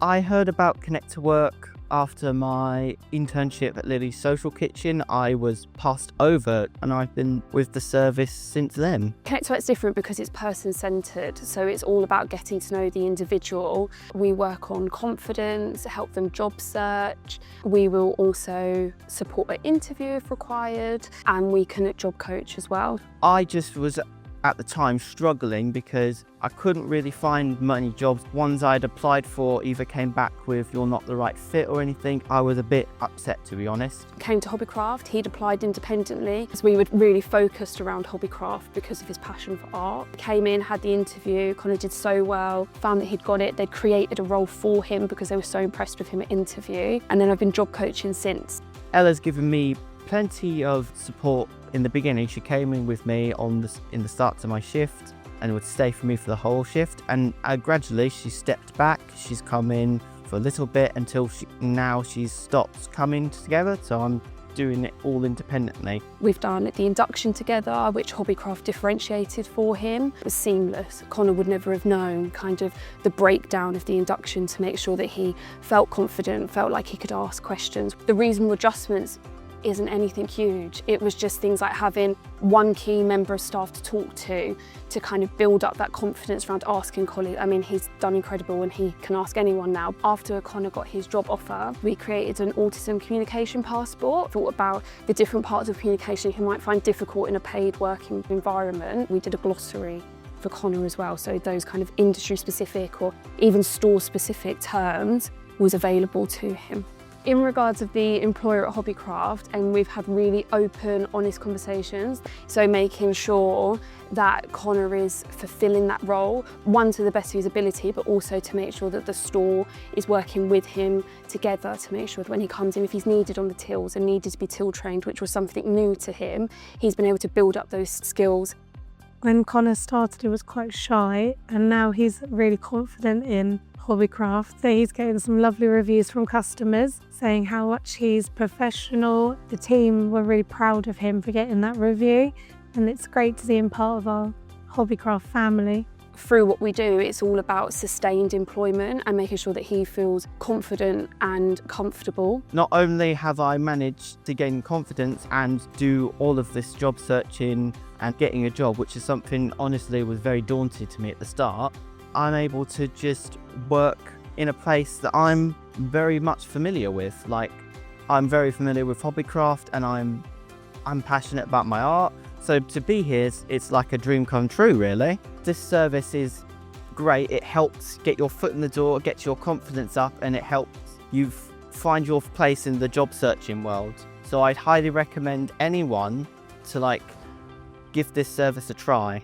I heard about Connect to Work after my internship at Lily's Social Kitchen. I was passed over and I've been with the service since then. Connect to Work's different because it's person-centred, so it's all about getting to know the individual. We work on confidence, help them job search. We will also support an interview if required, and we can job coach as well. I just was at the time struggling because I couldn't really find many jobs. Ones I'd applied for either came back with "you're not the right fit" or anything. I was a bit upset, to be honest. Came to Hobbycraft, he'd applied independently, so we were really focused around Hobbycraft because of his passion for art. Came in, had the interview, kind of did so well, found that he'd got it. They'd created a role for him because they were so impressed with him at interview, and then I've been job coaching since. Ella's given me plenty of support. In the beginning, she came in with me in the start to my shift and would stay for me for the whole shift. And gradually she stepped back. She's come in for a little bit until now she's stopped coming together. So I'm doing it all independently. We've done the induction together, which Hobbycraft differentiated for him. It was seamless. Connor would never have known kind of the breakdown of the induction to make sure that he felt confident, felt like he could ask questions. The reasonable adjustments isn't anything huge. It was just things like having one key member of staff to talk to kind of build up that confidence around asking colleagues. I mean, he's done incredible and he can ask anyone now. After Connor got his job offer, we created an autism communication passport, thought about the different parts of communication he might find difficult in a paid working environment. We did a glossary for Connor as well, so those kind of industry specific or even store specific terms was available to him. In regards of the employer at Hobbycraft, and we've had really open, honest conversations, so making sure that Connor is fulfilling that role, one, to the best of his ability, but also to make sure that the store is working with him together to make sure that when he comes in, if he's needed on the tills and needed to be till trained, which was something new to him, he's been able to build up those skills. When Connor started, he was quite shy, and now he's really confident in Hobbycraft. So he's getting some lovely reviews from customers saying how much he's professional. The team were really proud of him for getting that review, and it's great to see him part of our Hobbycraft family. Through what we do, it's all about sustained employment and making sure that he feels confident and comfortable. Not only have I managed to gain confidence and do all of this job searching and getting a job, which is something honestly was very daunting to me at the start, I'm able to just work in a place that I'm very much familiar with. Like, I'm very familiar with Hobbycraft and I'm passionate about my art. So to be here, it's like a dream come true, really. This service is great. It helps get your foot in the door, gets your confidence up, and it helps you find your place in the job searching world. So I'd highly recommend anyone to give this service a try.